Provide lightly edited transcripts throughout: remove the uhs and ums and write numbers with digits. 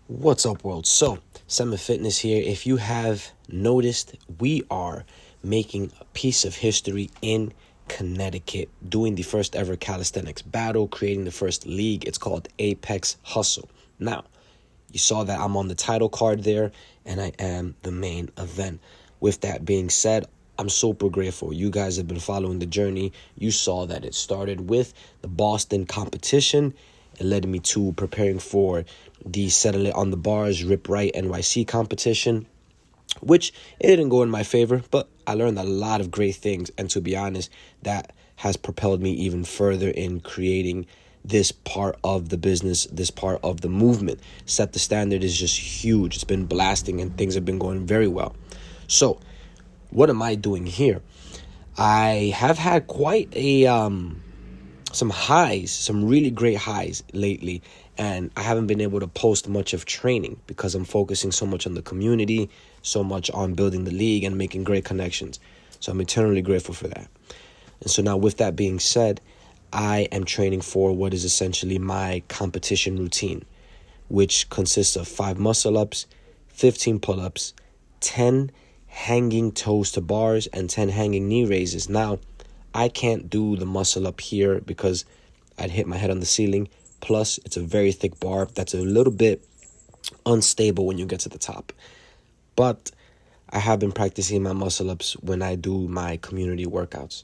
What's up, world? So, Semet Fitness here. If you have noticed, we are making a piece of history in Connecticut, doing the first ever calisthenics battle, creating the first league. It's called Apex Hustle. Now, you saw that I'm on the title card there, and I am the main event. With that being said, I'm super grateful. You guys have been following the journey. You saw that it started with the Boston competition. It led me to preparing for the Settle It on the Bars Rip Right NYC competition, which it didn't go in my favor, but I learned a lot of great things. And to be honest, that has propelled me even further in creating this part of the business, this part of the movement. Set the Standard is just huge. It's been blasting and things have been going very well. So what am I doing here? I have had quite a some highs, some really great highs lately, and I haven't been able to post much of training because I'm focusing so much on the community, so much on building the league and making great connections. So I'm eternally grateful for that. And so now, with that being said, I am training for what is essentially my competition routine, which consists of 5 muscle-ups, 15 pull-ups, 10 hanging toes to bars, and 10 hanging knee raises. Now, I can't do the muscle up here because I'd hit my head on the ceiling. Plus, it's a very thick bar that's a little bit unstable when you get to the top. But I have been practicing my muscle ups when I do my community workouts.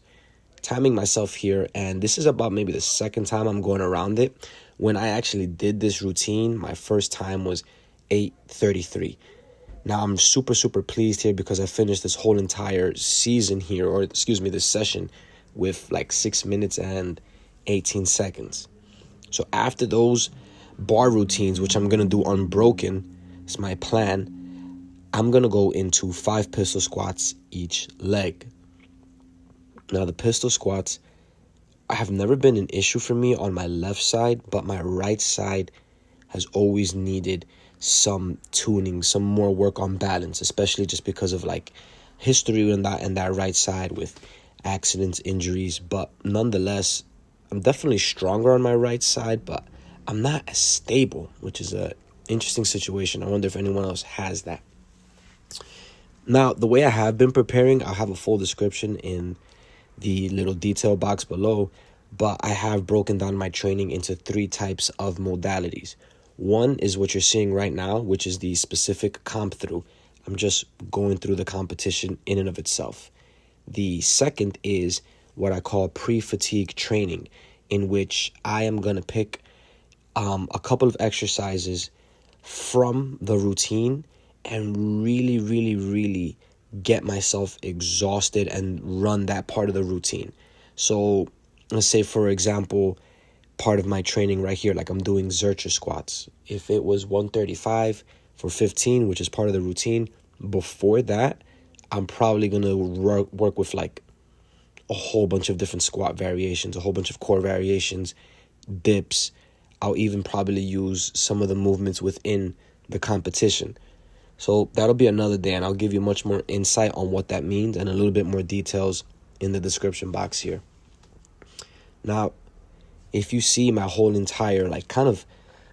Timing myself here, and this is about maybe the second time I'm going around it. When I actually did this routine, my first time was 8:33. Now, I'm super pleased here because I finished this whole entire season here, or this session, with like 6 minutes and 18 seconds. So after those bar routines, which I'm going to do unbroken, it's my plan, I'm going to go into 5 pistol squats each leg. Now, the pistol squats have never been an issue for me on my left side, but my right side has always needed some tuning, some more work on balance, especially just because of like history in that right side with accidents, injuries. But nonetheless, I'm definitely stronger on my right side, but I'm not as stable, which is a interesting situation. I wonder if anyone else has that. Now, the way I have been preparing, I'll have a full description in the little detail box below, but I have broken down my training into 3 types of modalities. One is what you're seeing right now, which is the specific comp through. I'm just going through the competition in and of itself. The second is what I call pre-fatigue training, in which I am going to pick a couple of exercises from the routine and really get myself exhausted and run that part of the routine. So let's say, for example, part of my training right here, like I'm doing Zercher squats. If it was 135 for 15, which is part of the routine, before that, I'm probably going to work with like a whole bunch of different squat variations, a whole bunch of core variations, dips. I'll even probably use some of the movements within the competition. So that'll be another day, and I'll give you much more insight on what that means and a little bit more details in the description box here. Now, if you see my whole entire like kind of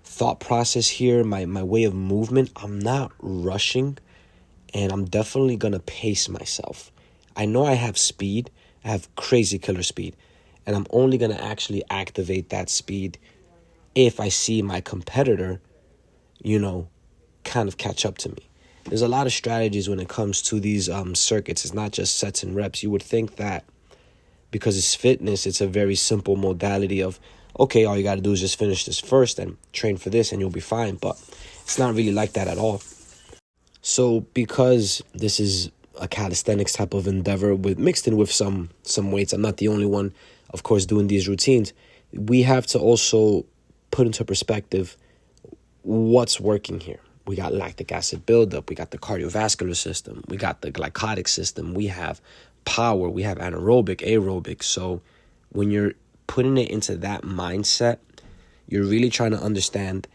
thought process here, my way of movement, I'm not rushing. And I'm definitely going to pace myself. I know I have speed. I have crazy killer speed. And I'm only going to actually activate that speed if I see my competitor, kind of catch up to me. There's a lot of strategies when it comes to these circuits. It's not just sets and reps. You would think that because it's fitness, it's a very simple modality of, okay, all you got to do is just finish this first and train for this and you'll be fine. But it's not really like that at all. So because this is a calisthenics type of endeavor mixed in with some weights, I'm not the only one, of course, doing these routines. We have to also put into perspective what's working here. We got lactic acid buildup. We got the cardiovascular system. We got the glycolytic system. We have power. We have anaerobic, aerobic. So when you're putting it into that mindset, you're really trying to understand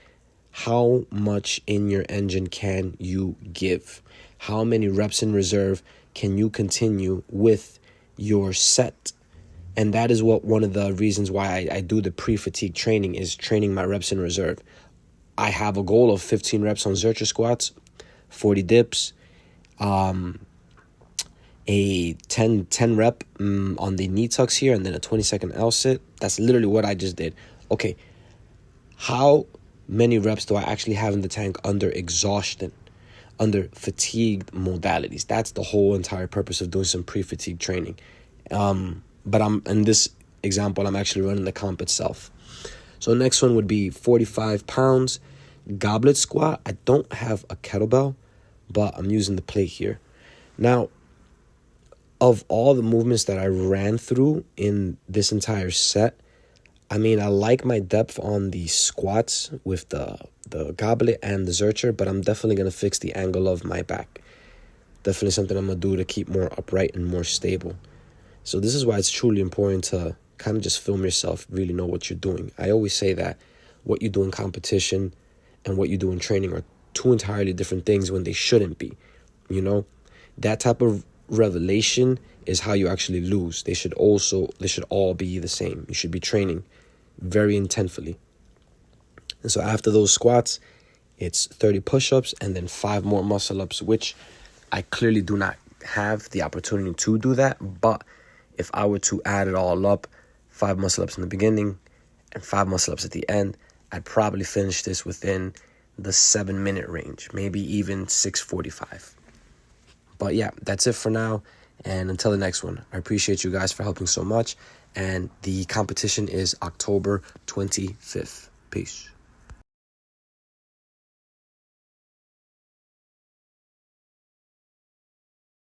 how much in your engine can you give? How many reps in reserve can you continue with your set? And that is what one of the reasons why I do the pre-fatigue training is training my reps in reserve. I have a goal of 15 reps on Zercher squats, 40 dips, a 10 rep on the knee tucks here, and then a 20-second L sit. That's literally what I just did. Okay, how many reps do I actually have in the tank under exhaustion, under fatigued modalities? That's the whole entire purpose of doing some pre-fatigue training. But in this example, I'm actually running the comp itself. So next one would be 45 pounds goblet squat. I don't have a kettlebell, but I'm using the plate here. Now, of all the movements that I ran through in this entire set, I mean, I like my depth on the squats with the goblet and the Zercher, but I'm definitely going to fix the angle of my back. Definitely something I'm going to do to keep more upright and more stable. So this is why it's truly important to kind of just film yourself, really know what you're doing. I always say that what you do in competition and what you do in training are two entirely different things when they shouldn't be. You know, that type of revelation is how you actually lose. They should all be the same. You should be training very intentfully. And so after those squats, it's 30 push-ups and then 5 more muscle-ups, which I clearly do not have the opportunity to do that. But if I were to add it all up, 5 muscle-ups in the beginning and 5 muscle-ups at the end, I'd probably finish this within the 7-minute range, maybe even 6:45. But yeah, that's it for now. And until the next one, I appreciate you guys for helping so much. And the competition is October 25th. Peace.